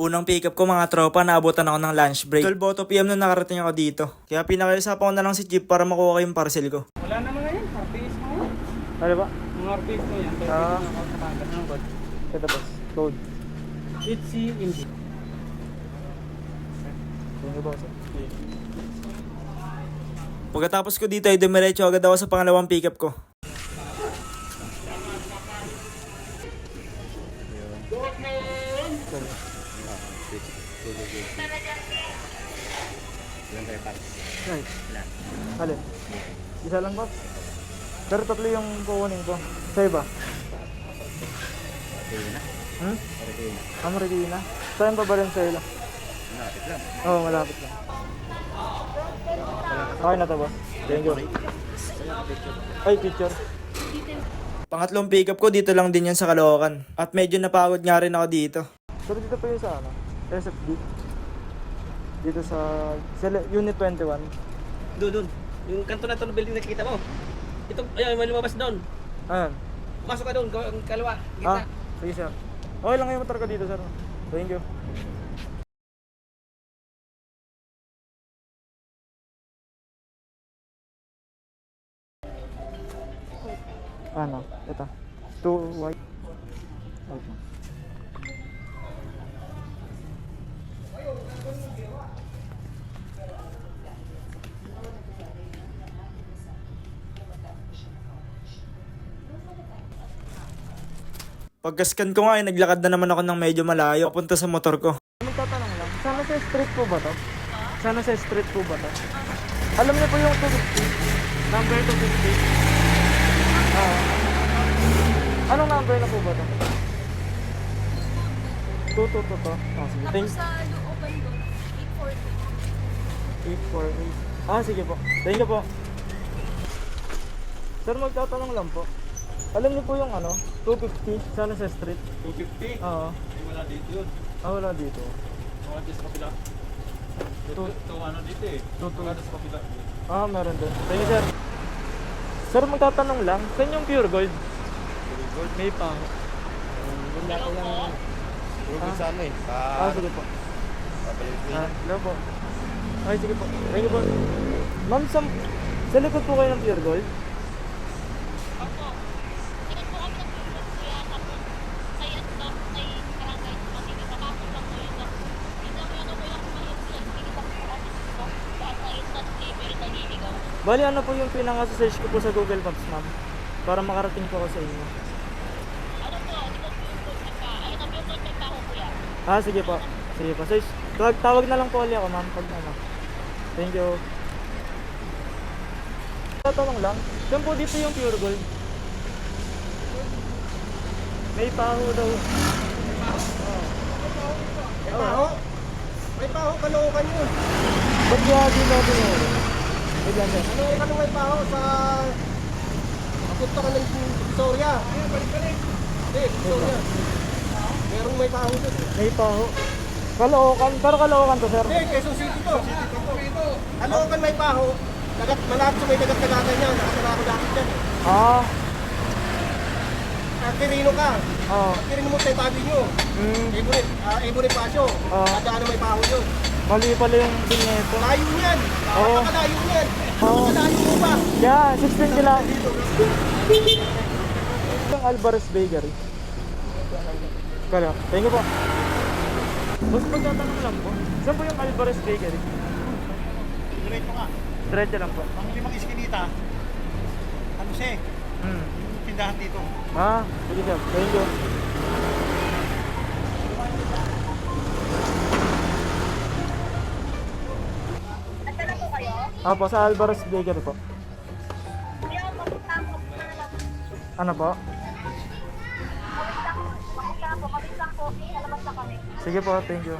Unang pick up ko mga tropa, naabutan ako ng lunch break. 12 PM na nakarating ako dito. Kaya pinakaisapan ko na lang si Jeep para makuha ko yung parcel ko. Wala na mga yan, RPS mo yan. Ano ba? Mga RPS mo yan, pero Ah. nakakatagal ng code. Ito boss, code. It's si Indy. Thank you boss. Pagkatapos ko dito ay dumiretso agad ako sa pangalawang pick up ko. Right. Alin? Isa lang boss. Pero tatlo yung kukunin ko. Sa iba? Hmm? Marikina. Saan pa ba rin sa ila? Malapit lang. Oo, malapit lang. Okay na to boss. Thank you. Ay, picture. Pangatlong pick up ko dito lang din yan sa Caloocan. At medyo napagod nga rin ako dito. Pero dito pa yung sa ano? SFD. Dito sa Unit 21. Doon. Yung kanto na ito ng building nakikita mo. Ito, ayun, may lumabas doon. Ayan. Masok ka doon, kaliwa, kita. Sige sir. Okay lang yung motor ko dito sir. Thank you. Ano? Ito. 2 white. Okay. Pagkascan ko nga ay naglakad na naman ako ng medyo malayo papunta sa motor ko. Magtatanong lang, sana sa street po ba to? Sana sa street po ba to? Alam niyo po yung 250? Number 250? Anong number na po ba to? 222 to. Oh, sige. Tapos sa looban doon, 840. 848. Sige po. Thank you po. Sir, magtatanong lang po. Alam niyo po yung ano, 250 sana sa street? 250? Oo. Wala dito yun. Wala dito. Wala dito sa kapila. Ito ano dito eh. Wala dito sa kapila. Meron din. Thank you, sir. Sir, magtatanong lang, saan yung pure gold? Gold. May pa. Wala ko lang. Gold sa ano eh. Sige po. Pabalik ko yun. Hello po. Ay, sige po. Thank you po. Ma'am, sa likod po kayo ng pure gold? Opo. Tingnan po kami ng pulpot kuya. Tapos sa yatda, may barangay kami. Nakapos lang po yun. Yun lang yung ano yung kumayot sila. Tingnan po kami dito. Lahat na instant delivery na niligaw. Bali, ano po yung pinaka-search ko po sa Google Maps, ma'am? Para makarating po ako sa inyo. Ano po? Di ba pulpot nagka? Ayun ang pulpot nagka ako kuya. Sige po. Sige po. Search. Tawag na lang po ulit ako, ma'am. Pag ano. Thank you. Tatanong lang, saan po dito yung pure gold? May paho daw. May paho? May paho, Caloocan yun. Ba't kaya di natin yun? Wait lang, sir. Caloocan may paho sa... Papunta ka ng Victoria. Hindi, Victoria. Merong may paho dun. May paho. Caloocan. Pero Caloocan to, sir. Hindi, Quezon City to. Caloocan may paho. Malapit sa may dagat-dagatan niya. Nakasala ko dati dyan eh. At Quirino ka. Quirino mo tayo tabi nyo. Ebony Pasio. Adaan na may paho yun. Mali pala yung binyeto. Layo niyan. Napakalayo niyan. Napakalayo mo pa. Yeah, 16 kila. Yung Alvarez Bakery. Kaya, thank you po. Boss, magtatanong lang po. Saan po yung Alvarez Bakery? Diretso ka. Diretso lang po. Ang limang iskinita. Ano siya eh? Tindahan dito. Sige sir. Thank you. Nagdala po kayo? Po, sa Alvarez Bakery po. Kuya, mapunta po. Ano po? Kawit lang po. Lalabas na kami. Sige po, thank you.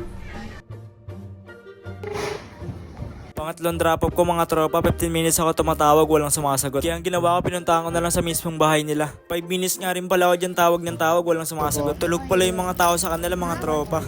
Pangatlong drop off ko mga tropa, 15 minutes ako tumatawag, walang sumasagot. Kaya ang ginawa ko, pinuntahan ko na lang sa mismong bahay nila. 5 minutes nga rin pala ako dyan tawag ng tawag, walang sumasagot. Tulog pala yung mga tao sa kanila mga tropa.